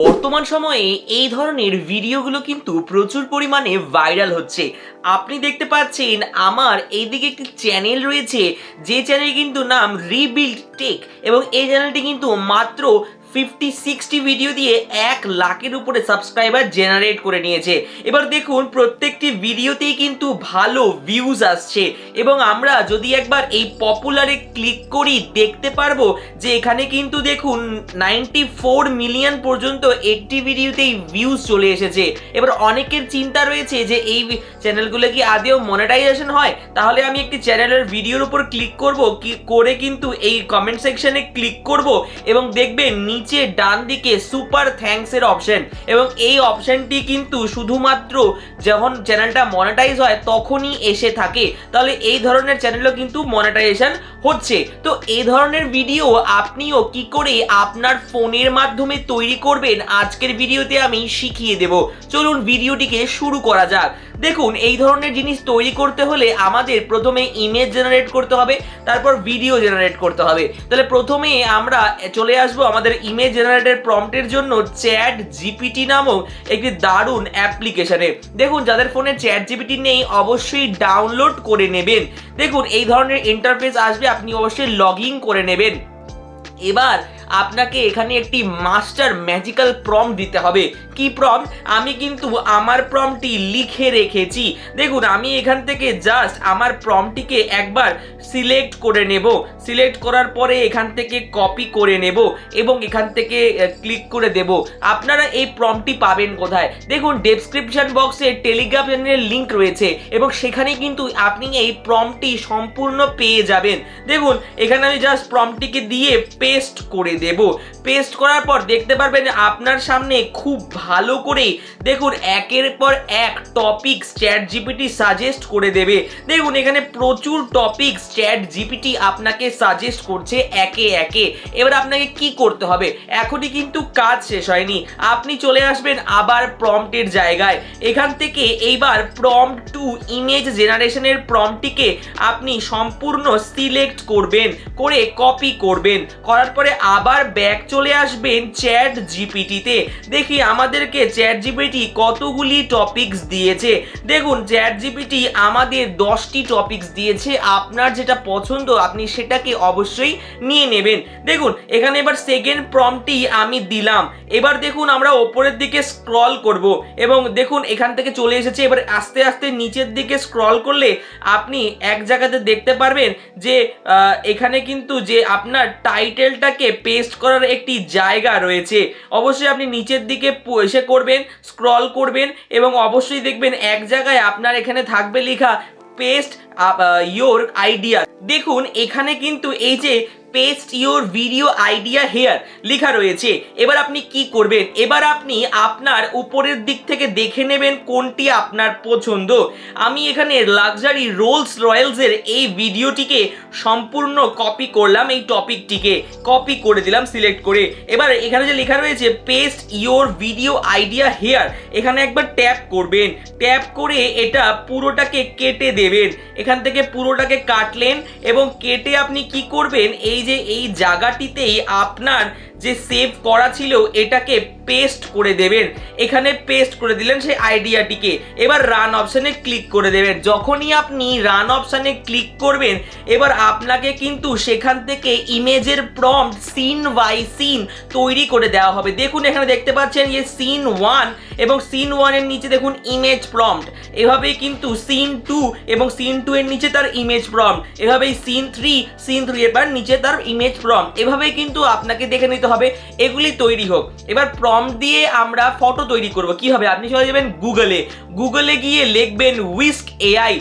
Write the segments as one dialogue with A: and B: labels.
A: বর্তমান সময়ে এই ধরনের ভিডিওগুলো কিন্তু প্রচুর পরিমাণে ভাইরাল হচ্ছে। আপনি দেখতে পাচ্ছেন আমার এইদিকে একটি চ্যানেল রয়েছে, যে চ্যানেল কিন্তু নাম রিবিল্ড টেক, এবং এই চ্যানেলটি কিন্তু মাত্র 50-60 ভিডিও দিয়ে 1 লাখের উপরে সাবস্ক্রাইবার জেনারেট করে নিয়েছে। এবার দেখুন প্রত্যেকটি ভিডিওতেই কিন্তু ভালো ভিউজ আসছে, এবং আমরা যদি একবার এই পপুলারে ক্লিক করি দেখতে পারবো যে এখানে কিন্তু দেখুন 94 মিলিয়ন পর্যন্ত 80 ভিডিওতেই ভিউজ চলে এসেছে। এবার অনেকের চিন্তা রয়েছে যে এই চ্যানেলগুলো কি আদেও মনিটাইজেশন হয়? তাহলে আমি একটি চ্যানেলের ভিডিওর উপর ক্লিক করব, কি করে কিন্তু এই কমেন্ট সেকশনে ক্লিক করব, এবং দেখবেন নিচে ডান দিকে সুপার থ্যাঙ্কস এর অপশন, এবং এই অপশনটি কিন্তু শুধুমাত্র যখন চ্যানেলটা মনিটাইজ হয় তখনই এসে থাকে। তাহলে এই ধরনের চ্যানেলও কিন্তু মনিটাইজেশন হচ্ছে। তো এই ধরনের ভিডিও আপনিও কি করে আপনার ফোনের মাধ্যমে তৈরি করবেন আজকের ভিডিওতে আমি শিখিয়ে দেব। চলুন ভিডিওটিকে শুরু করা যাক। দেখুন এই ধরনের জিনিস তৈরি করতে হলে আমাদের প্রথমে ইমেজ জেনারেট করতে হবে, তারপর ভিডিও জেনারেট করতে হবে। তাহলে প্রথমে আমরা চলে আসবো আমাদের ইমেজ জেনারেটের প্রম্পটের জন্য চ্যাট জিপিটি নামক একটি দারুণ অ্যাপ্লিকেশনে। দেখুন যাদের ফোনে চ্যাট জিপিটি নেই অবশ্যই ডাউনলোড করে নেবেন। দেখুন এই ধরনের ইন্টারফেস আসবে, আপনি অবশ্যই লগ ইন করে নেবেন। এবার আপনাকে এখানে একটি মাস্টার ম্যাজিক্যাল প্রম্পট দিতে হবে। কি প্রম্পট? আমি কিন্তু আমার প্রম্পটটি লিখে রেখেছি। দেখুন আমি এখান থেকে জাস্ট আমার প্রম্পটটিকে একবার সিলেক্ট করে নেব। সিলেক্ট করার পরে এখান থেকে কপি করে নেব এবং এখান থেকে ক্লিক করে দেব। আপনারা এই প্রম্পটটি পাবেন কোথায়? দেখুন ডেসক্রিপশন বক্সে টেলিগ্রাম চ্যানেলের লিঙ্ক রয়েছে, এবং সেখানে কিন্তু আপনি এই প্রম্পটটি সম্পূর্ণ পেয়ে যাবেন। দেখুন এখানে আমি জাস্ট প্রম্পটটিকে দিয়ে পেস্ট করে দেব। পেস্ট করার পর দেখতে পারবেন আপনার সামনে খুব ভালো করে দেখুন একের পর এক টপিকস চ্যাট জিপিটি সাজেস্ট করে দেবে। দেখুন এখানে প্রচুর টপিকস চ্যাট জিপিটি আপনাকে সাজেস্ট করছে একে একে। এবার আপনাকে কি করতে হবে? এখনই কিন্তু কাজ শেষ হয়নি, আপনি চলে আসবেন আবার প্রম্পটের জায়গায়। এখান থেকে এইবার প্রম্পট টু ইমেজ জেনারেশনের প্রম্পটটিকে আপনি সম্পূর্ণ সিলেক্ট করবেন, করে কপি করবেন। করার পরে আবার ব্যাক চলে আসবেন চ্যাট জিপিটিতে। দেখি আমাদেরকে চ্যাট জিপিটি কতগুলি টপিকস দিয়েছে। দেখুন চ্যাট জিপিটি আমাদের 10টি টপিকস দিয়েছে। আপনার যেটা পছন্দ আপনি সেটাকে অবশ্যই নিয়ে নেবেন। দেখুন এখানে এবার সেকেন্ড প্রম্পটটি আমি দিলাম। এবার দেখুন আমরা ওপরের দিকে স্ক্রল করব, এবং দেখুন এখান থেকে চলে এসেছে। এবার আস্তে আস্তে নিচের দিকে স্ক্রল করলে আপনি এক জায়গাতে দেখতে পারবেন যে এখানে কিন্তু যে আপনার টাইটেলটাকে পেস্ট করার একটি জায়গা রয়েছে। অবশ্যই আপনি নিচের দিকে এসে করবেন, স্ক্রল করবেন, এবং অবশ্যই দেখবেন এক জায়গায় আপনার এখানে থাকবে লেখা পেস্ট ইয়োর আইডিয়া। দেখুন এখানে কিন্তু এই যে paste your video idea here লেখা রয়েছে। এবার আপনি কি করবেন? এবার আপনি আপনার উপরের দিক থেকে দেখে নেবেন কোনটি আপনার পছন্দ। আমি এখানে লাক্সারি রোলস রয়েলসের এই ভিডিওটিকে সম্পূর্ণ কপি করলাম, এই টপিকটিকে কপি করে দিলাম সিলেক্ট করে। এবার এখানে যে লেখা রয়েছে paste your video idea here, এখানে একবার ট্যাপ করবেন। ট্যাপ করে এটা পুরোটাকে কেটে দেবেন। এখান থেকে পুরোটাকে কাটলেন এবং কেটে আপনি কি করবেন, এই যে এই জায়গাটিতেই আপনার যে সেভ করা ছিল এটাকে পেস্ট করে দেবেন। এখানে পেস্ট করে দিলেন সেই আইডিয়াটিকে। এবার রান অপশানে ক্লিক করে দেবেন। যখনই আপনি রান অপশানে ক্লিক করবেন এবার আপনাকে কিন্তু সেখান থেকে ইমেজের প্রম্পট সিন বাই সিন তৈরি করে দেওয়া হবে। দেখুন এখানে দেখতে পাচ্ছেন যে সিন 1 এবং সিন 1 এর নিচে দেখুন ইমেজ প্রম্পট। এভাবেই কিন্তু সিন 2 এবং সিন 2 এর নিচে তার ইমেজ প্রম্পট। এভাবেই সিন 3 এর নিচে তার ইমেজ প্রম্পট। এভাবেই কিন্তু আপনাকে দেখে নিতে হবে এগুলি তৈরি হোক। এবার প্রম্পট দিয়ে আমরা ফটো তৈরি করব। কি হবে? আপনি চলে যাবেন গুগলে গিয়ে লিখবেন whisk AI,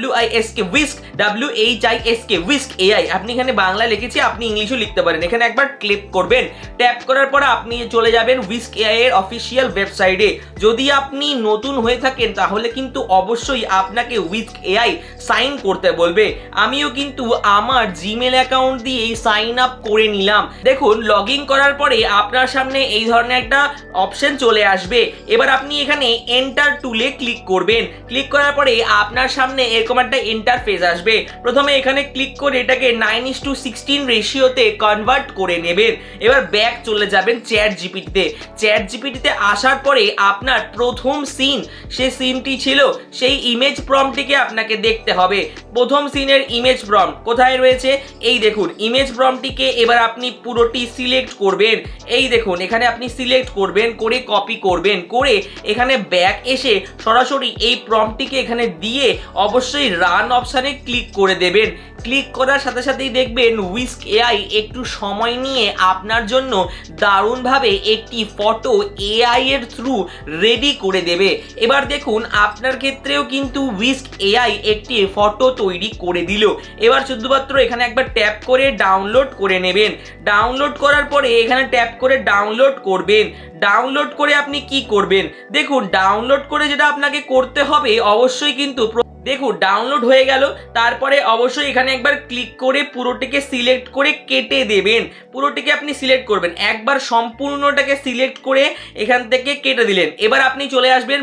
A: WISK whisk WHISK whisk AI. আপনি এখানে বাংলা লিখেছি, আপনি ইংলিশও লিখতে পারেন। এখানে একবার ক্লিক করবেন। ট্যাপ করার পর আপনি চলে যাবেন উইস্ক এআই এর অফিসিয়াল ওয়েবসাইটে। যদি আপনি নতুন হয়ে থাকেন তাহলে কিন্তু অবশ্যই আপনাকে উইস্ক এআই সাইন করতে বলবে। আমিও কিন্তু আমার জিমেল অ্যাকাউন্ট দিয়ে সাইন আপ করে নিলাম। দেখুন লগ ইন করার পরে আপনার সামনে এই ধরনের একটা অপশন চলে আসবে। এবার আপনি এখানে এন্টার টুলে ক্লিক করবেন। ক্লিক করার পরে আপনার সামনে এরকম একটা ইন্টারফেস আসবে। প্রথমে এখানে ক্লিক করে এটাকে 9:16 রেশিওতে কনভার্ট করে নেবেন। এবার ব্যাক চলে যাবেন চ্যাট জিপিটিতে। চ্যাট জিপিটিতে আসার পরে আপনার প্রথম সিন, সে সিনটি ছিল সেই ইমেজ প্রম্পটটিকে আপনাকে দেখতে হবে। প্রথম সিনের ইমেজ প্রম্পট কোথায় রয়েছে? এই দেখুন ইমেজ প্রম্পটটিকে এবার আপনি পুরোটি সিলেক্ট করবেন। এই দেখুন এখানে আপনি সিলেক্ট করবেন, করে কপি করবেন, করে এখানে ব্যাক এসে সরাসরি এই প্রম্পটটিকে এখানে দিয়ে অবশ্যই রান অপশানে ক্লিক করে দেবেন। ক্লিক করার সাথে সাথেই দেখবেন হুইস্ক এআই একটু সময় নিয়ে আপনার জন্য দারুণভাবে একটি ফটো এআই এর থ্রু রেডি করে দেবে। এবার দেখুন আপনার ক্ষেত্রেও কিন্তু হুইস্ক এআই একটি ফটো তৈরি করে দিল। এবার শুধুমাত্র এখানে একবার ট্যাপ করে ডাউনলোড করে নেবেন। ডাউনলোড করার পরে এখানে ট্যাপ করে ডাউনলোড করবেন। ডাউনলোড করে আপনি কি করবেন? দেখুন ডাউনলোড করে যেটা আপনাকে করতে হবে অবশ্যই কিন্তু দেখুন ডাউনলোড হয়ে গেল। তারপরে অবশ্যই এখানে একবার ক্লিক করে পুরোটিকে সিলেক্ট করে কেটে দেবেন। পুরোটিকে আপনি সিলেক্ট করবেন, একবার সম্পূর্ণটাকে সিলেক্ট করে এখান থেকে কেটে দিলেন। এবার আপনি চলে আসবেন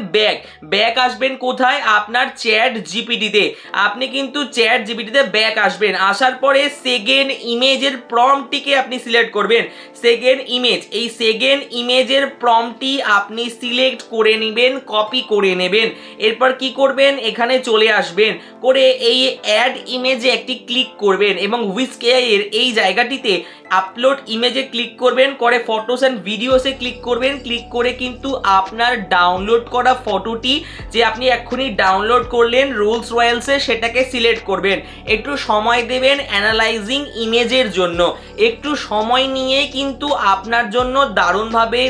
A: ব্যাক আসবেন কোথায়? আপনার চ্যাট জিপিটিতে। আপনি কিন্তু চ্যাট জিপিটিতে ব্যাক আসবেন। আসার পরে সেকেন্ড ইমেজের প্রম্পটটিকে আপনি সিলেক্ট করবেন। সেকেন্ড ইমেজ, এই সেকেন্ড ইমেজের প্রম্পটটি আপনি সিলেক্ট করে নেবেন, কপি করে নেবেন। এরপর কি করবেন? এখানে চলে আসবেন, করে এই অ্যাড ইমেজে একটি ক্লিক করবেন এবং হুইস্ক এআই এর এই জায়গাটিতে আপলোড ইমেজে ক্লিক করবেন, করে ফটোস অ্যান্ড ভিডিওসে ক্লিক করবেন। ক্লিক করে কিন্তু আপনার ডাউনলোড করা ফটোটি যে আপনি এক্ষুনি ডাউনলোড করলেন রোলস রয়েলসে, সেটাকে সিলেক্ট করবেন। একটু সময় দেবেন অ্যানালাইজিং ইমেজের জন্য। একটু সময় নিয়ে কিন্তু আপনার জন্য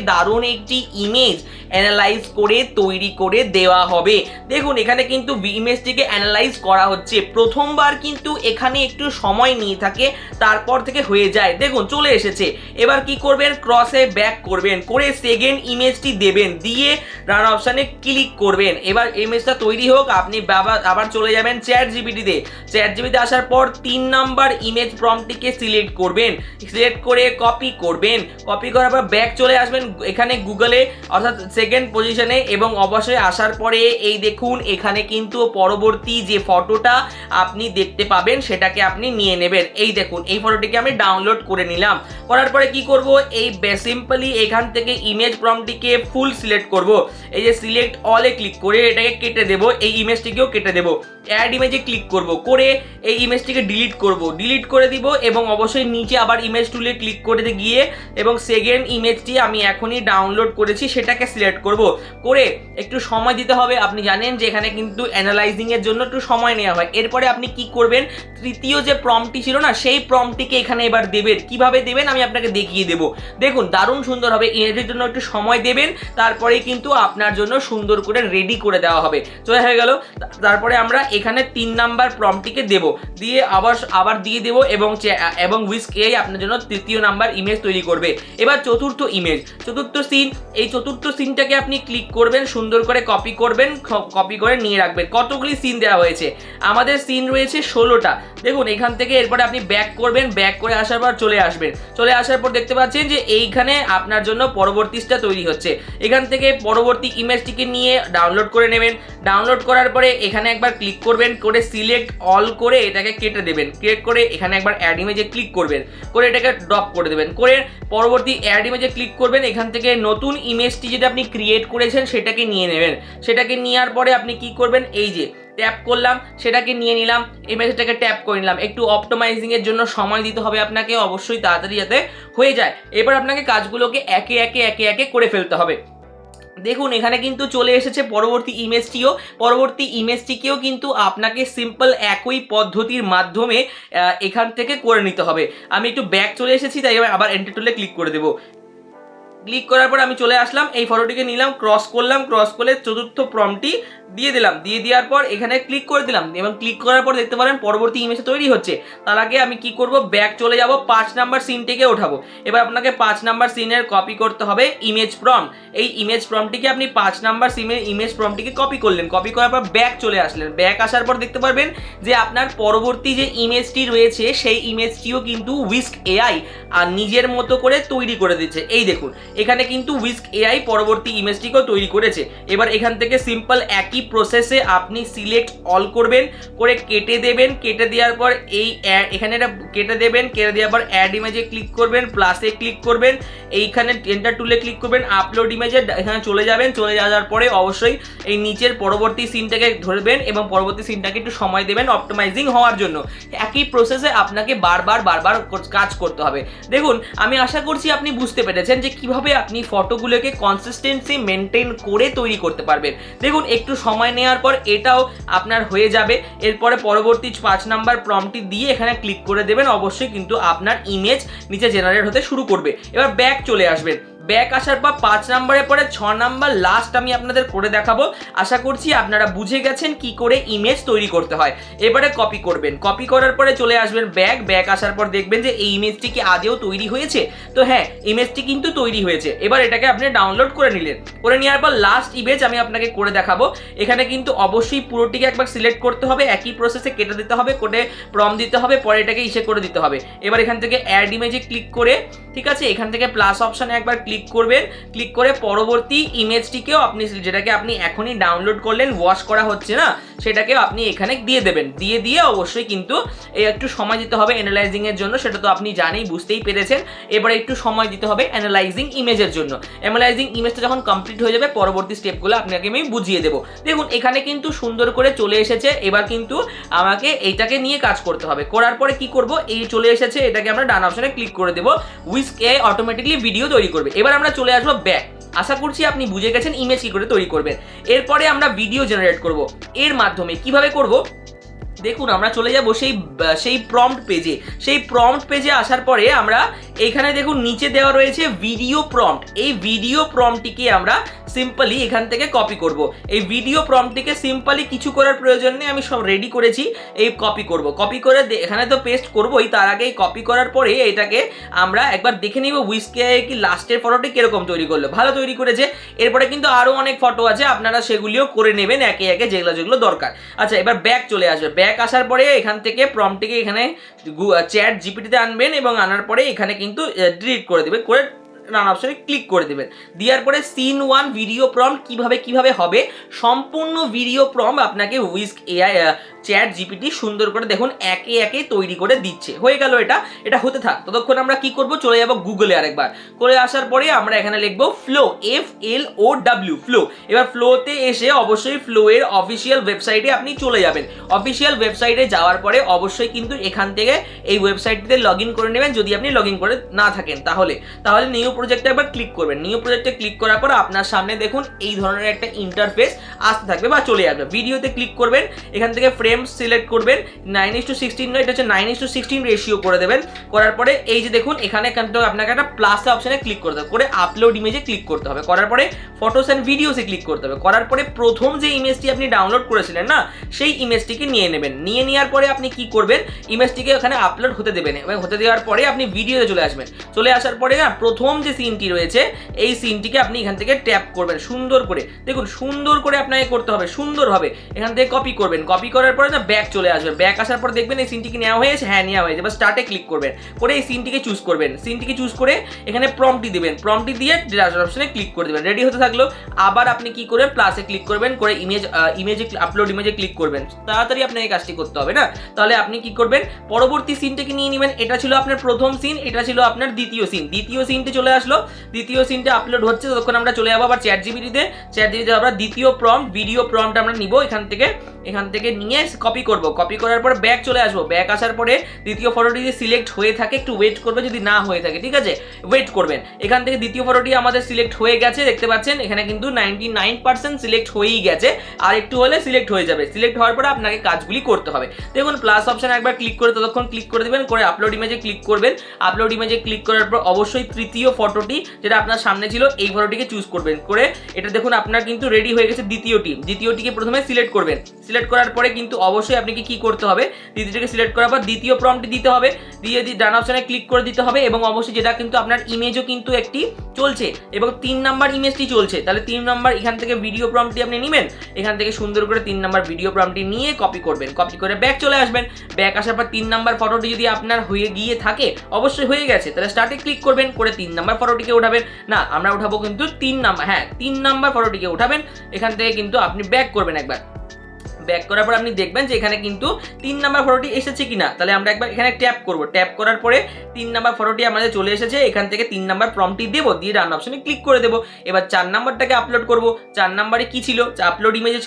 A: দারুণ একটি ইমেজ অ্যানালাইজ করে তৈরি করে দেওয়া হবে। দেখুন এখানে কিন্তু ইমেজটিকে অ্যানালাইজ করা হচ্ছে। প্রথমবার কিন্তু এখানে একটু সময় নিয়ে থাকে, তারপর থেকে হয়ে যায়। দেখুন চলে এসেছে। এবার কি করবেন? ক্রসে ব্যাক করবেন, করে সেকেন্ড ইমেজটি দেবেন, দিয়ে রান অপশানে ক্লিক করবেন। এবার ইমেজটা তৈরি হোক। আপনি আবার চলে যাবেন চ্যাট জিপিটিতে। চ্যাট জিপিটিতে আসার পর 3 নাম্বার ইমেজ প্রম্পটটিকে সিলেক্ট করবেন। সিলেক্ট করে কপি করবেন। কপি করার পর ব্যাক চলে আসবেন এখানে গুগলে, অর্থাৎ সেকেন্ড পজিশনে, এবং অবশ্যই আসার পরে এই দেখুন এখানে কিন্তু পরবর্তী যে ফটোটা আপনি দেখতে পাবেন সেটাকে আপনি নিয়ে নেবেন। এই দেখুন এই ফটোটিকে আমি ডাউনলোড করে নিলাম। করার পরে কি করব? এই সিম্পলি এখান থেকে ইমেজ প্রম্পটটিকে ফুল সিলেক্ট করব। এই যে সিলেক্ট অলে ক্লিক করে এটাকে কেটে দেব, এই ইমেজটিকেও কেটে দেব। অ্যাড ইমেজে ক্লিক করব, করে এই ইমেজটিকে ডিলিট করে দিব, এবং অবশ্যই নিচে আবার ইমেজ টুলে ক্লিক করে গিয়ে এবং সেকেন্ড ইমেজটি আমি এখনই ডাউনলোড করেছি সেটাকে সিলেক্ট করব। করে একটু সময় দিতে হবে। আপনি জানেন যে এখানে কিন্তু অ্যানালাইজিং এর জন্য একটু সময় নেওয়া হয়। এরপরে আপনি কি করবেন? তৃতীয় যে প্রম্পটটি ছিল না, সেই প্রম্পটটিকে এখানে এবার দেবেন। কিভাবে দেবেন আমি আপনাকে দেখিয়ে দেব। দেখুন দারুণ সুন্দর হবে। ইমেজের জন্য একটু সময় দেবেন, তারপরেই কিন্তু আপনার জন্য সুন্দর করে রেডি করে দেওয়া হবে। চলে হয়ে গেল। তারপরে আমরা এখানে 3 নাম্বার প্রম্পটটিকে দেব, দিয়ে আবার দিয়ে দেব, এবং হুইস্ক এআই আপনার জন্য তৃতীয় নাম্বার ইমেজ তৈরি করবে। এবার চতুর্থ ইমেজ, চতুর্থ সিন, এই চতুর্থ সিনটাকে আপনি ক্লিক করবেন, সুন্দর করে কপি করবেন, কপি করে নিয়ে রাখবেন। কতগুলি সিন দেওয়া হয়েছে? আমাদের সিন রয়েছে 16টা। দেখুন এখান থেকে এরপরে আপনি ব্যাক করবেন, ব্যাক করে আসার পর চলে আসবেন। চলে আসার পর দেখতে পাচ্ছেন যে এইখানে আপনার জন্য পরবর্তীটা তৈরি হচ্ছে। এখান থেকে পরবর্তী ইমেজটিকে নিয়ে ডাউনলোড করে নেবেন। ডাউনলোড করার পরে এখানে একবার ক্লিক করবেন, করে সিলেক্ট অল করে এটাকে কেটে দেবেন। ক্লিক করে এখানে একবার অ্যাড ইমেজে ক্লিক করবেন, করে এটাকে ড্রপ করে দেবেন। করে পরবর্তী অ্যাড ইমেজে ক্লিক করবেন। এখান থেকে নতুন ইমেজটি যেটা আপনি ক্রিয়েট করেছেন সেটাকে নিয়ে নেবেন। সেটাকে নেওয়ার পরে আপনি কি করবেন? এই যে ট্যাপ করলাম, সেটাকে নিয়ে নিলাম, ইমেজটাকে ট্যাপ করে নিলাম। একটু অপটিমাইজিং এর জন্য সময় দিতে হবে আপনাকে, অবশ্যই তাড়াতাড়ি যাতে হয়ে যায়। এবার আপনাকে কাজগুলোকে একে একে করে ফেলতে হবে। দেখুন এখানে কিন্তু চলে এসেছে পরবর্তী ইমেজটিকেও কিন্তু আপনাকে সিম্পল একই পদ্ধতির মাধ্যমে এখান থেকে করে নিতে হবে। আমি একটু ব্যাক চলে এসেছি, তাই আবার এন্টার টুলে ক্লিক করে দেবো। ক্লিক করার পর আমি চলে আসলাম, এই ফটোটিকে নিলাম, ক্রস করে চতুর্থ প্রম্পটটি দিয়ে দিলাম। দিয়ে দেওয়ার পর এখানে ক্লিক করে দিলাম, এবং ক্লিক করার পর দেখতে পারেন পরবর্তী ইমেজ তৈরি হচ্ছে। তার আগে আমি কি করব? ব্যাক চলে যাব, 5 নাম্বার সিনটিকে ওঠাবো। এবার আপনাকে 5 নাম্বার সিনের কপি করতে হবে ইমেজ প্রম্পট। এই ইমেজ প্রম্পটটিকে আপনি 5 নাম্বার সিনের ইমেজ প্রম্পটটিকে কপি করলেন। কপি করার পর ব্যাক চলে আসলেন। ব্যাক আসার পর দেখতে পারবেন যে আপনার পরবর্তী যে ইমেজটি রয়েছে সেই ইমেজটিও কিন্তু হুইস্ক এআই আর নিজের মতো করে তৈরি করে দিচ্ছে। এই দেখুন এখানে কিন্তু উইস্ক এআই পরবর্তী ইমেজটিকেও তৈরি করেছে। এবার এখান থেকে সিম্পল একই প্রসেসে আপনি সিলেক্ট অল করবেন, করে কেটে দেবেন, কেটে দেওয়ার পর এই এখানে এটা কেটে দেবেন, কেটে দেওয়ার পর অ্যাড ইমেজে ক্লিক করবেন, প্লাসে ক্লিক করবেন, এইখানে এন্টার টুলে ক্লিক করবেন, আপলোড ইমেজে এখানে চলে যাবেন। চলে যাওয়ার পরে অবশ্যই এই নিচের পরবর্তী সিনটাকে ধরবেন এবং পরবর্তী সিনটাকে একটু সময় দেবেন অপটিমাইজিং হওয়ার জন্য। একই প্রসেসে আপনাকে বারবার কাজ করতে হবে। দেখুন, আমি আশা করছি আপনি বুঝতে পেরেছেন যে কিভাবে আপনি ফটোগুলোকে কনসিস্টেন্সি মেনটেন করে তৈরি করতে পারবেন। দেখুন, একটু সময় নেওয়ার পর এটাও আপনার হয়ে যাবে। এরপরে পরবর্তী 5 নাম্বার প্রম্পটটি দিয়ে এখানে ক্লিক করে দেবেন, অবশ্যই কিন্তু আপনার ইমেজ নিচে জেনারেট হতে শুরু করবে। এবার ব্যাক চলে আসবেন। ব্যাক আসার পর 5 নাম্বারের পরে 6 নাম্বার লাস্ট আমি আপনাদের করে দেখাবো। আশা করছি আপনারা বুঝে গেছেন কি করে ইমেজ তৈরি করতে হয়। এবারে কপি করবেন, কপি করার পরে চলে আসবেন ব্যাক আসার পর দেখবেন যে এই ইমেজটি কি আদেও তৈরি হয়েছে। তো হ্যাঁ, ইমেজটি কিন্তু তৈরি হয়েছে। এবার এটাকে আপনি ডাউনলোড করে নিলেন, করে নেওয়ার পর লাস্ট ইমেজ আমি আপনাকে করে দেখাবো। এখানে কিন্তু অবশ্যই পুরোটিকে একবার সিলেক্ট করতে হবে, একই প্রসেসে কেটে দিতে হবে, কোটে প্রম্পট দিতে হবে, পরে এটাকে ইসে করে দিতে হবে। এবার এখান থেকে অ্যাড ইমেজে ক্লিক করে, ঠিক আছে, এখান থেকে প্লাস অপশানে একবার ক্লিক করবেন, ক্লিক করে পরবর্তী ইমেজটিকেও আপনি যেটাকে আপনি এখনই ডাউনলোড করলেন, ওয়াশ করা হচ্ছে না, সেটাকেও আপনি এখানে দিয়ে দেবেন। দিয়ে অবশ্যই কিন্তু একটু সময় দিতে হবে অ্যানালাইজিং এর জন্য, সেটা তো আপনি জানেই, বুঝতেই পেরেছেন। এবারে একটু সময় দিতে হবে অ্যানালাইজিং ইমেজের জন্য। অ্যানালাইজিং ইমেজটা যখন কমপ্লিট হয়ে যাবে, পরবর্তী স্টেপগুলো আপনাকে আমি বুঝিয়ে দেবো। দেখুন, এখানে কিন্তু সুন্দর করে চলে এসেছে। এবার কিন্তু আমাকে এইটাকে নিয়ে কাজ করতে হবে। করার পরে কি করব, এই চলে এসেছে, এটাকে আমরা ডান অপশনে ক্লিক করে দেবো। উইস্ক এআই অটোমেটিকলি ভিডিও তৈরি করবে। এবার আমরা চলে আসবো ব্যাক। আশা করছি আপনি বুঝে গেছেন ইমেজ কি করে তৈরি করবেন। এরপরে আমরা ভিডিও জেনারেট করব। এর মাধ্যমে কিভাবে করব, দেখুন, আমরা চলে যাব সেই প্রম্পট পেজে। সেই প্রম্পট পেজে আসার পরে আমরা এখানে দেখুন নিচে দেওয়া রয়েছে ভিডিও প্রম্পট। এই ভিডিও প্রম্পটটিকে আমরা সিম্পলি এখান থেকে কপি করব। এই ভিডিও প্রম্পটটিকে সিম্পলি কিছু করার প্রয়োজন নেই, আমি সব রেডি করেছি। এই কপি করব, কপি করে এখানে তো পেস্ট করবই, তার আগে কপি করার পরে এটাকে আমরা একবার দেখে নিব উইস্ক এআই কি লাস্টের ফটোটি কিরকম তৈরি করলো। ভালো তৈরি করেছে। এরপরে কিন্তু আরও অনেক ফটো আছে, আপনারা সেগুলিও করে নেবেন একে একে, যেগুলো দরকার। আচ্ছা, এবার ব্যাক চলে আসবে। ব্যাক আসার পরে এখান থেকে প্রম্পটটিকে এখানে চ্যাট জিপিটিতে আনবেন এবং আনার পরে এখানে কিন্তু ডিলিট করে দেবেন, করে রান অপশনে ক্লিক করে দেবেন। দেওয়ার পরে সিন 1 ভিডিও প্রম্পট কিভাবে হবে, সম্পূর্ণ ভিডিও প্রম্পট আপনাকে উইস্ক এআই চ্যাট জিপিটি সুন্দর করে দেখুন একে একে তৈরি করে দিচ্ছে। হয়ে গেল, এটা হতে থাক। ততক্ষণ আমরা কি করব, চলে যাব গুগলে আরেকবার। করে আসার পরে আমরা এখানে লিখব ফ্লো, FLOW, ফ্লো। এবার ফ্লোতে এসে অবশ্যই ফ্লো এর অফিসিয়াল ওয়েবসাইটে আপনি চলে যাবেন। অফিসিয়াল ওয়েবসাইটে যাওয়ার পরে অবশ্যই কিন্তু এখান থেকে এই ওয়েবসাইটটিতে লগ ইন করে নেবেন। যদি আপনি লগ ইন করে না থাকেন তাহলে নিউ প্রজেক্টে একবার ক্লিক করবেন। নিউ প্রজেক্টে ক্লিক করার পর আপনার সামনে দেখুন এই ধরনের একটা ইন্টারফেস আসতে থাকবে বা চলে আসবে। ভিডিওতে ক্লিক করবেন, এখান থেকে ফ্রেম সিলেক্ট করবেন, 9:16 নয়, এটা হচ্ছে 9:16 রেশিও করে দেবেন। করার পরে এই যে দেখুন এখানে কিন্তু আপনাকে একটা প্লাস অপশনে ক্লিক করতে হবে, করে আপলোড ইমেজে ক্লিক করতে হবে। করার পরে ফটোস অ্যান্ড ভিডিওসে ক্লিক করতে হবে। করার পরে প্রথম যে ইমেজটি আপনি ডাউনলোড করেছিলেন না, সেই ইমেজটিকে নিয়ে নেবেন। নিয়ে নেওয়ার পরে আপনি কি করবেন, ইমেজটিকে ওখানে আপলোড হতে দেবেন এবং হতে দেওয়ার পরে আপনি ভিডিওতে চলে আসবেন। চলে আসার পরে না, প্রথম যে সিনটি রয়েছে এই সিনটিকে আপনি এখান থেকে ট্যাপ করবেন সুন্দর করে। দেখুন, সুন্দর করে আপনাকে করতে হবে, সুন্দরভাবে এখান থেকে কপি করবেন। কপি করার পরে না ব্যাক চলে আসবে। ব্যাক আসার পর দেখবেন এই সিনটিকে নেওয়া হয়েছে, হ্যাঁ নেওয়া হয়েছে। এবার স্টার্টে ক্লিক করবেন, করে এই সিনটিকে চুজ করবেন। সিনটিকে চুজ করে এখানে প্রম্পটটি দিবেন, প্রম্পটটি দিয়ে ডিলিট অপশনে ক্লিক করে দেবেন। রেডি হতে থাকলো। আবার আপনি কি করবেন, প্লাসে ক্লিক করবেন, করে ইমেজে আপলোড ইমেজে ক্লিক করবেন। তাড়াতাড়ি আপনাকে এই কাজটি করতে হবে না, তাহলে আপনি কি করবেন, পরবর্তী সিনটাকে নিয়ে নেবেন। এটা ছিল আপনার প্রথম সিন, এটা ছিল আপনার দ্বিতীয় সিন। দ্বিতীয় সিনটি চলে আসলো, দ্বিতীয় সিনটা আপলোড হচ্ছে, ততক্ষণ আমরা চলে যাবো আবার চ্যাট জিপিটিতে। আমরা দ্বিতীয় প্রম্পট, ভিডিও প্রম্পট আমরা নিব এখান থেকে নিয়ে কপি করব। কপি করার পর ব্যাক চলে আসবো। ব্যাক আসার পরে দ্বিতীয় ফটোটি যদি সিলেক্ট হয়ে থাকে একটু ওয়েট করবে, যদি না হয়ে থাকে ঠিক আছে ওয়েট করবেন। এখান থেকে দ্বিতীয় ফটোটি আমাদের সিলেক্ট হয়ে গেছে, দেখতে পাচ্ছেন এখানে কিন্তু 99% সিলেক্ট হয়েই গেছে, আর একটু হলে সিলেক্ট হয়ে যাবে। সিলেক্ট হওয়ার পরে আপনাকে কাজগুলি করতে হবে। দেখুন, প্লাস অপশন একবার ক্লিক করে ততক্ষণ ক্লিক করে দেবেন, করে আপলোড ইমেজে ক্লিক করবেন। আপলোড ইমেজে ক্লিক করার পর অবশ্যই তৃতীয় ফটোটি যেটা আপনার সামনে ছিল এই ফটোটিকে চুজ করবেন। করে এটা দেখুন আপনার কিন্তু রেডি হয়ে গেছে দ্বিতীয়টিকে প্রথমে সিলেক্ট করবেন। সিলেক্ট করার পরে কিন্তু অবশ্যই আপনাকে কি করতে হবে, দ্বিতীয়টিকে সিলেক্ট করার পর দ্বিতীয় প্রম্পটটি দিতে হবে, দিয়ে ডান অপশনে ক্লিক করে দিতে হবে। এবং অবশ্যই যেটা কিন্তু আপনার ইমেজও কিন্তু একটি চলছে এবং 3 নাম্বার ইমেজটি চলছে, তাহলে 3 নাম্বার এখান থেকে ভিডিও প্রম্পটটি আপনি নেবেন। এখান থেকে সুন্দর করে 3 নাম্বার ভিডিও প্রম্পটটি নিয়ে কপি করবেন। কপি করে ব্যাক চলে আসবেন। ব্যাক আসার পর 3 নাম্বার ফটোটি যদি আপনার হয়ে গিয়ে থাকে, অবশ্যই হয়ে গেছে, তাহলে স্টার্টে ক্লিক করবেন, করে 3 নাম্বার ফটোটিকে উঠাবেন না, আমরা উঠাবো কিন্তু 3 নাম্বার, হ্যাঁ 3 নাম্বার ফটোটিকে উঠাবেন। এখান থেকে কিন্তু আপনি ব্যাক করবেন একবার, ব্যাক করার পর আপনি দেখবেন যে এখানে কিন্তু 3 নাম্বার ফটোটি এসেছে কিনা। তাহলে আমরা একবার এখানে ট্যাপ করব, ট্যাপ করার পরে 3 নাম্বার ফটোটি আমাদের চলে এসেছে। এখান থেকে 3 নাম্বার প্রম্পটটি দেবো, দিয়ে রান অপশনে ক্লিক করে দেবো। এবার 4 নাম্বারটাকে আপলোড করব। 4 নাম্বারে কি ছিল, আপলোড ইমেজে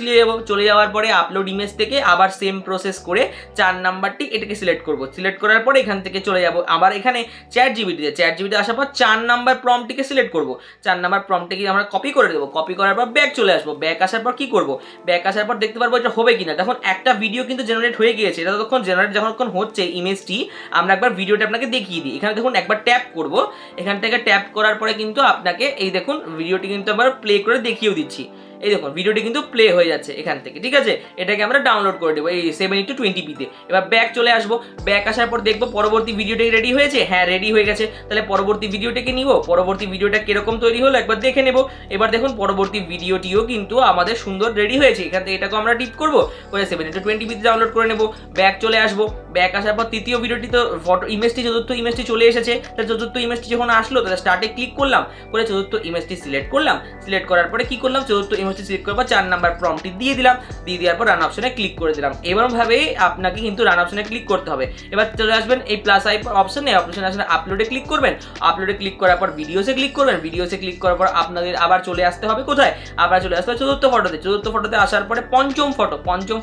A: চলে যাওয়ার পরে আপলোড ইমেজ থেকে আবার সেম প্রসেস করে 4 নাম্বারটি এটাকে সিলেক্ট করব। সিলেক্ট করার পরে এখান থেকে চলে যাব আবার এখানে চ্যাট জিপিটিতে আসার পর 4 নাম্বার প্রম্পটটিকে সিলেক্ট করব। 4 নাম্বার প্রম্পটটিকে আমরা কপি করে দেবো। কপি করার পর ব্যাক চলে আসবো। ব্যাক আসার পর কি করব, ব্যাক আসার পর দেখতে পারবো এটা হবে কিনা। দেখুন একটা ভিডিও কিন্তু জেনারেট হয়ে গিয়েছে। এটা তখন জেনারেট যখন হচ্ছে ইমেজটি, আমরা একবার ভিডিওটা আপনাকে দেখিয়ে দিই। এখানে দেখুন একবার ট্যাপ করব, এখান থেকে ট্যাপ করার পরে কিন্তু আপনাকে এই দেখুন ভিডিওটি কিন্তু আবার প্লে করে দেখিয়েও দিচ্ছি। এই দেখুন ভিডিওটি কিন্তু প্লে হয়ে যাচ্ছে এখান থেকে, ঠিক আছে। এটাকে আমরা ডাউনলোড করে দেবো এই 7:20p-তে। এবার ব্যাক চলে আসবো। ব্যাক আসার পর দেখবো পরবর্তী ভিডিওটি রেডি হয়েছে, হ্যাঁ রেডি হয়ে গেছে। তাহলে পরবর্তী ভিডিওটাকে নিব, পরবর্তী ভিডিওটা কিরকম তৈরি হলো একবার দেখে নেব। এবার দেখুন পরবর্তী ভিডিওটিও কিন্তু আমাদের সুন্দর রেডি হয়েছে। এখান থেকে এটাকে আমরা টিপ করবো করে 7:20p-তে ডাউনলোড করে নেব। ব্যাক চলে আসবো। ব্যাক আসার পর তৃতীয় ভিডিওটি তো ফটো ইমেজটি, চতুর্থ ইমেজটি চলে এসেছে। তাহলে চতুর্থ ইমেজটি যখন আসলো তাহলে স্টার্টে ক্লিক করলাম, করে চতুর্থ ইমেজটি সিলেক্ট করলাম। সিলেক্ট করার পরে কি করলাম, চতুর্থ ইমেজটি সিলেক্ট করার পর 4 নাম্বার প্রম্পটটি দিয়ে দিলাম। দিয়ে দেওয়ার পর রান অপশনে ক্লিক করে দিলাম। এরকমভাবেই আপনাকে কিন্তু রান অপশনে ক্লিক করতে হবে। এবার চলে আসবেন এই প্লাস আই অপশনে, অপশনে আসলে আপলোডে ক্লিক করবেন। আপলোডে ক্লিক করার পর ভিডিওসে ক্লিক করবেন। ভিডিওসে ক্লিক করার পর আপনাদের আবার চলে আসতে হবে কোথায়, আবার চলে আসতে হবে চতুর্থ ফটোতে। চতুর্থ ফটোতে আসার পরে পঞ্চম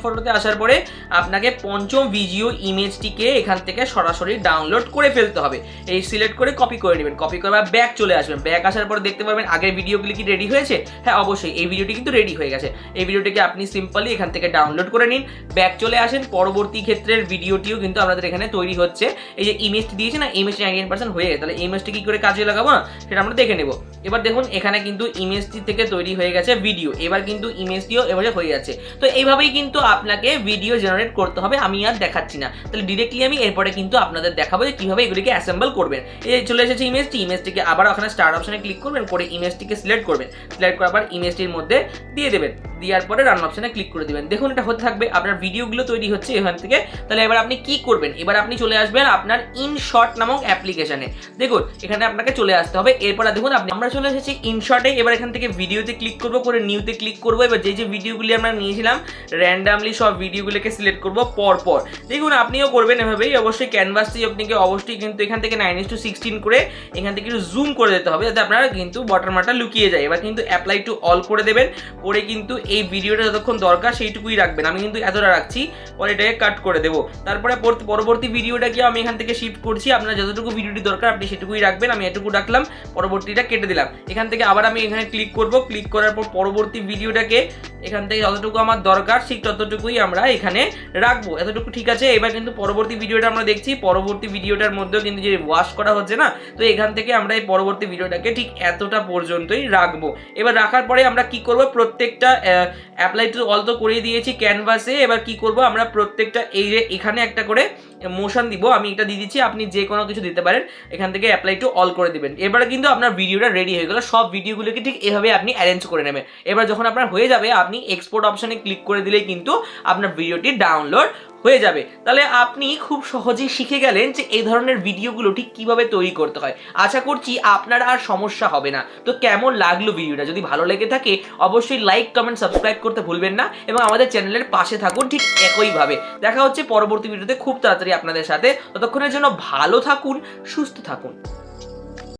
A: ফটোতে আসার পরে আপনাকে পঞ্চম ভিডিও ইমেজটিকে এখান থেকে সরাসরি ডাউনলোড করে ফেলতে হবে। এই সিলেক্ট করে কপি করে নেবেন। কপি করার ব্যাক চলে আসবেন। ব্যাক আসার পর দেখতে পারবেন আগের ভিডিওগুলি কি রেডি হয়েছে, হ্যাঁ অবশ্যই এই ভিডিওটি কিন্তু রেডি হয়ে গেছে। এই ভিডিওটিকে আপনি সিম্পলি এখান থেকে ডাউনলোড করে নিন। ব্যাক চলে আসেন। পরবর্তী ক্ষেত্রের ভিডিওটিও কিন্তু আমাদের এখানে তৈরি হচ্ছে। এই যে ইমেজটি দিয়েছে না, ইমেজটি 99% হয়ে গেছে। তাহলে ইমেজটি কি করে কাজে লাগাবো না সেটা আমরা দেখে নেব। এবার দেখুন এখানে কিন্তু ইমেজটি থেকে তৈরি হয়ে গেছে ভিডিও। এবার কিন্তু ইমেজটিও এবারে হয়ে যাচ্ছে। তো এইভাবেই কিন্তু আপনাকে ভিডিও জেনারেট করতে হবে। আমি আর দেখাচ্ছি না, তাহলে ডিরেক্টলি আমি এরপরে কিন্তু আপনাদের দেখাবো যে কিভাবে এগুলিকে অ্যাসেম্বল করবেন। এই চলে এসেছে ইমেজটিকে আবার ওখানে স্টার্ট অপশনে ক্লিক করবেন, করে ইমেজটিকে সিলেক্ট করবেন। সিলেক্ট করার পর ইমেজটির মধ্যে দিয়ে দেবেন। দেওয়ার পরে রান অপশনে ক্লিক করে দিবেন। দেখুন এটা হতে থাকবে, আপনার ভিডিওগুলো তৈরি হচ্ছে এখান থেকে। তাহলে এবার আপনি কি করবেন, এবার আপনি চলে আসবেন আপনার ইনশট নামক অ্যাপ্লিকেশনে। দেখুন এখানে আপনাকে চলে আসতে হবে। এরপর দেখুন আমরা চলে এসেছি ইনশটে। এবার এখান থেকে ভিডিওতে ক্লিক করবো, করে নিউতে ক্লিক করবো। এবার যে ভিডিওগুলি আমরা নিয়েছিলাম র্যান্ডামলি সব ভিডিওগুলোকে সিলেক্ট করবো পর। দেখুন আপনিও করবেন এভাবেই। অবশ্যই ক্যানভাসটি আপনাকে অবশ্যই কিন্তু এখান থেকে 9:16 করে এখান থেকে একটু জুম করে দিতে হবে, যাতে আপনারা কিন্তু ওয়াটারমার্কটা লুকিয়ে যায়। এবার কিন্তু অ্যাপ্লাই টু অল করে দেবেন। করে কিন্তু এই ভিডিওটা যতক্ষণ দরকার সেইটুকুই রাখবেন। আমি কিন্তু এতটা রাখছি, পরে এটাকে কাট করে দেবো। তারপরে পরবর্তী ভিডিওটাকে আমি এখান থেকে শিফট করছি। আপনার যতটুকু ভিডিওটি দরকার আপনি সেটুকুই রাখবেন। আমি এটুকু রাখলাম, পরবর্তীটা কেটে দিলাম। এখান থেকে আবার আমি এখানে ক্লিক করব। ক্লিক করার পর পরবর্তী ভিডিওটাকে এখান থেকে যতটুকু আমার দরকার ঠিক ততটুকুই আমরা এখানে রাখবো। এতটুকু ঠিক আছে। এবার কিন্তু পরবর্তী ভিডিওটা আমরা দেখছি। পরবর্তী ভিডিওটার মধ্যেও কিন্তু যে ওয়াশ করা হচ্ছে না, তো এখান থেকে আমরা এই পরবর্তী ভিডিওটাকে ঠিক এতটা পর্যন্তই রাখবো। এবার রাখার পরে আমরা কি করব, প্রত্যেকটা অ্যাপ্লাই টু অল তো করে দিয়েছি ক্যানভাসে। এবার কি করব, আমরা প্রত্যেকটা এই যে এখানে একটা করে মোশন দিব। আমি এটা দিয়ে দিচ্ছি, আপনি যে কোনো কিছু দিতে পারেন। এখান থেকে অ্যাপ্লাই টু অল করে দিবেন। এবারে কিন্তু আপনার ভিডিওটা রেডি হয়ে গেল। সব ভিডিওগুলোকে ঠিক এভাবে আপনি অ্যারেঞ্জ করে নেবেন। এবার যখন আপনার হয়ে যাবে আপনি এক্সপোর্ট অপশনে ক্লিক করে দিলেই কিন্তু আপনার ভিডিওটি ডাউনলোড হয়ে যাবে। তাহলে আপনি খুব সহজেই শিখে গেলেন যে এই ধরনের ভিডিওগুলো ঠিক কিভাবে তৈরি করতে হয়। আশা করছি আপনার আর সমস্যা হবে না। তো কেমন লাগলো ভিডিওটা, যদি ভালো লেগে থাকে অবশ্যই লাইক কমেন্ট সাবস্ক্রাইব করতে ভুলবেন না, এবং আমাদের চ্যানেলের পাশে থাকুন ঠিক একইভাবে। দেখা হচ্ছে পরবর্তী ভিডিওতে খুব তাড়াতাড়ি আপনাদের সাথে। ততক্ষণের জন্য ভালো থাকুন, সুস্থ থাকুন।